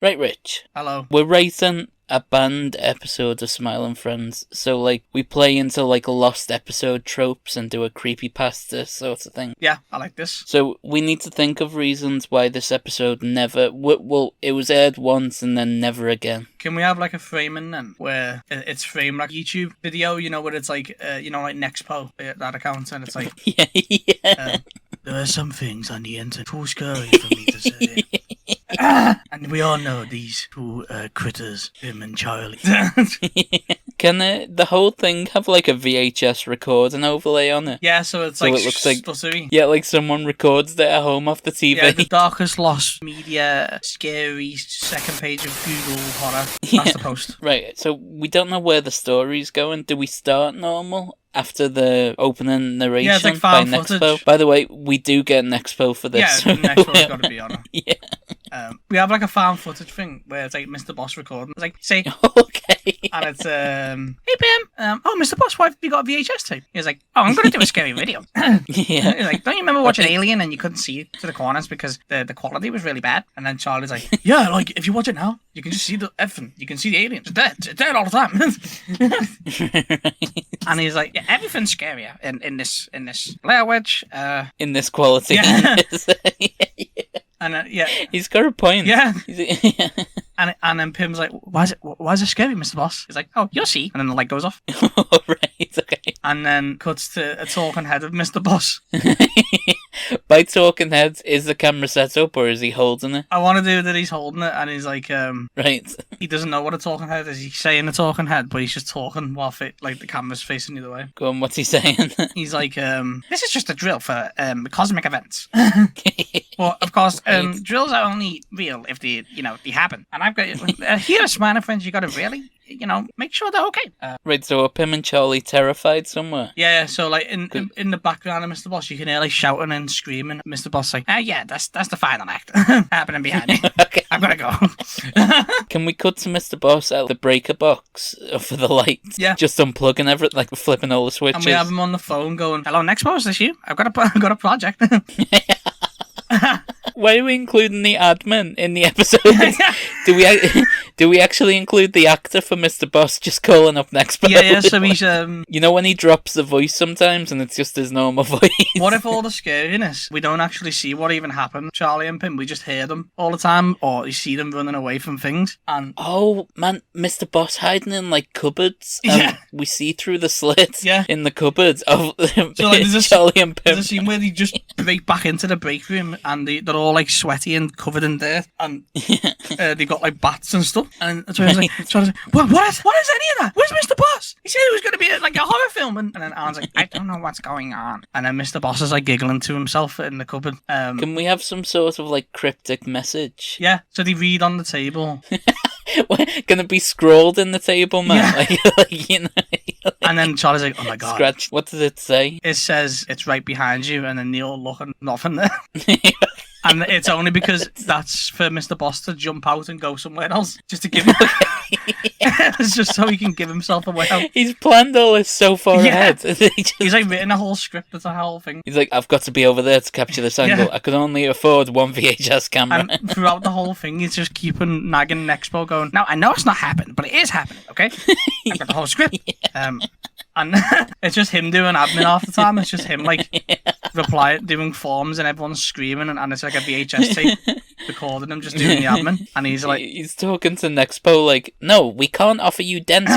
Right, Rich. Hello. We're writing a banned episode of Smiling Friends, so we play into lost episode tropes and do a creepypasta sort of thing. Yeah, I like this. So we need to think of reasons why this episode never... Well, it was aired once and then never again. Can we have a framing then, where it's framed like YouTube video, where it's like Nexpo, that account, and it's like... yeah. There are some things on the internet too scary for me to say. And we all know these two critters, Tim and Charlie. Can the whole thing have a VHS recording overlay on it? Yeah, so it's it looks like stuttery. Yeah, someone records it at home off the TV. Yeah, the darkest lost media, scary second page of Google horror. That's the post. Right, so we don't know where the story's going. Do we start normal after the opening narration? Yeah, it's like by found Nexpo? footage. By the way, we do get Nexpo for this. Yeah, Nexpo's got to be on it. Yeah. We have a found footage thing where it's Mr. Boss recording. It's say, okay. And it's hey Pam, oh Mr. Boss, why have you got a VHS tape? He's like, oh, I'm going to do a scary video. Yeah. He's like, don't you remember watching Alien and you couldn't see to the corners because the quality was really bad? And then Charlie's like, yeah, if you watch it now, you can just see the everything. You can see the aliens. It's dead all the time. And he's like, yeah, everything's scarier in this Blair Witch. In this quality. Yeah. Yeah. And yeah, he's got a point. Yeah. And then Pim's like, why is it scary, Mr. Boss? He's like, oh, you'll see. And then the light goes off. Oh, right, okay. And then cuts to a talking head of Mr. Boss. By talking heads, is the camera set up or is he holding it? I want to do that he's holding it and he's like, right. He doesn't know what a talking head is. He's saying a talking head, but he's just talking while the camera's facing the other way. Go on, what's he saying? He's like, this is just a drill for cosmic events. Well, of course, drills are only real if they happen. And I've got here, Smiling Friends, you got to really, make sure they're okay. Right, so are Pim and Charlie terrified somewhere? Yeah, so in the background of Mr. Boss, you can hear shouting and screaming. Mr. Boss like, yeah, that's the final act happening behind me. Okay. I'm gonna go. Can we cut to Mr. Boss at the breaker box for the lights? Yeah. Just unplugging everything, flipping all the switches. And we have him on the phone going, hello, next boss, this you? I've got a project. Why are we including the admin in the episode? Do we actually include the actor for Mr. Boss just calling up Nexpo? Yeah, so he's when he drops the voice sometimes and it's just his normal voice. What if all the scariness, we don't actually see what even happened, Charlie and Pim, we just hear them all the time, or you see them running away from things, and... Oh, man, Mr. Boss hiding in, cupboards, yeah. We see through the slits in the cupboards of so, Charlie and Pim. There's a scene where they just break back into the break room, and they're all, sweaty and covered in dirt, and they've got, bats and stuff, and Charlie's like, what is any of that? Where's Mr. Boss? He said it was going to be a horror film, and then Alan's like, I don't know what's going on. And then Mr. Boss is giggling to himself in the cupboard. Can we have some sort of cryptic message? Yeah, so they read on the table. Gonna be scrawled in the table, man. Yeah. And then Charlie's like, oh my god. Scratch. What does it say? It says it's right behind you, and then they all look and nothing there. And it's only because that's for Mr. Boss to jump out and go somewhere else, just to give him... It's just so he can give himself away out. He's planned all this so far ahead. He's written a whole script, it's a whole thing. He's like, I've got to be over there to capture this angle. Yeah. I could only afford one VHS camera. And throughout the whole thing, he's just keeping nagging Nexpo going, now, I know it's not happened, but it is happening, okay? I've got the whole script. Yeah. And it's just him doing admin half the time. It's just him doing forms and everyone's screaming and it's a VHS tape recording him just doing the admin. And he's talking to Nexpo no, we can't offer you dental.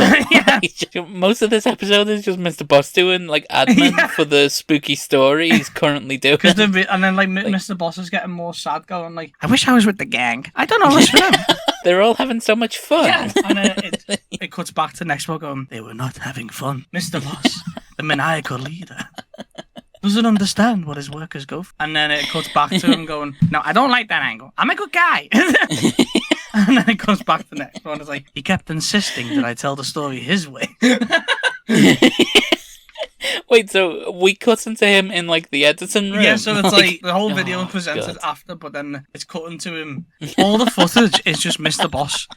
Most of this episode is just Mr. Boss doing admin for the spooky story he's currently doing. And then Mr. Boss is getting more sad going I wish I was with the gang. I don't know what's for them. They're all having so much fun. Yeah. And it cuts back to Nexpo going, they were not having fun. Mr. Boss, the maniacal leader, doesn't understand what his workers go for. And then it cuts back to him going, no, I don't like that angle. I'm a good guy. And then it goes back to Nexpo and it's he kept insisting that I tell the story his way. Wait, so we cut into him in the editing room? Yeah, so it's the whole video presented after, but then it's cut into him. All the footage is just Mr. Boss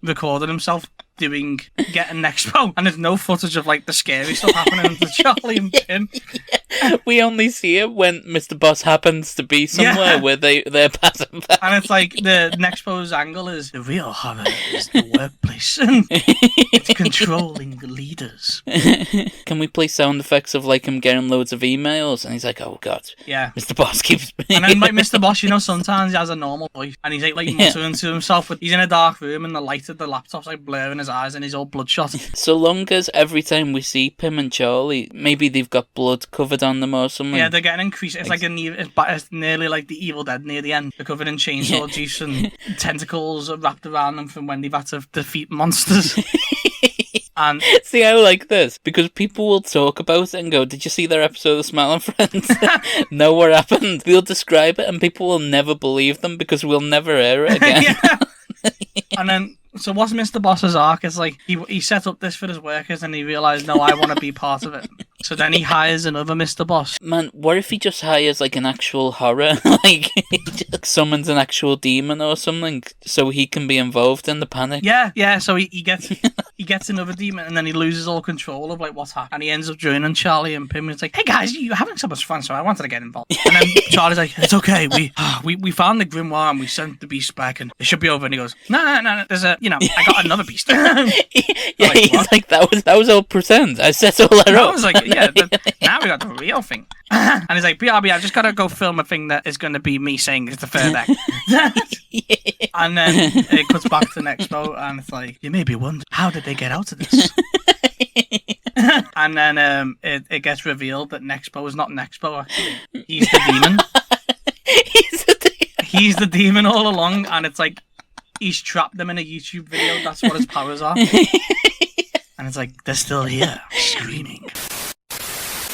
recording himself getting Expo, and there's no footage of like the scary stuff happening to Charlie and Pim. We only see it when Mr. Boss happens to be somewhere where they're passing by. And it's like the Expo's angle is the real horror is the workplace. It's controlling the leaders. Can we play sound effects of like him getting loads of emails? And he's like, oh god, yeah, Mr. Boss keeps. And then like Mr. Boss, you know, sometimes he has a normal voice, and he's like muttering to himself. But he's in a dark room, and the light of the laptop's like blurring his eyes, and he's all bloodshot. So long as every time we see Pim and Charlie, maybe they've got blood covered on them or something. Yeah, they're getting increased. It's like it's nearly like the Evil Dead near the end. They're covered in chainsaw juice and tentacles wrapped around them from when they've had to defeat monsters. And see, I like this because people will talk about it and go, "Did you see their episode of Smiling Friends?" No, what happened? They'll describe it, and people will never believe them because we'll never air it again. And then, so what's Mr. Boss's arc? It's like he set up this for his workers, and he realized, no, I want to be part of it. So then he hires another Mr. Boss. Man, what if he just hires like an actual horror? Like he just summons an actual demon or something so he can be involved in the panic? Yeah. So he gets another demon, and then he loses all control of like what's happening. And he ends up joining Charlie and Pim. And it's like, hey guys, you're having so much fun, so I wanted to get involved. And then Charlie's like, it's okay. We found the grimoire and we sent the beast back, and it should be over. And he goes, no. There's I got another beast. He's like, that was all pretend. I set all that up. I was like, yeah, now we got the real thing. And he's like, BRB, I've just got to go film a thing that is going to be me saying it's the third act. And then it cuts back to Expo, and it's like, you may be wondering, how did they get out of this? And then it gets revealed that Expo is not Expo, actually. He's the demon. He's the demon all along, and it's like, he's trapped them in a YouTube video. That's what his powers are. And it's like, they're still here, screaming.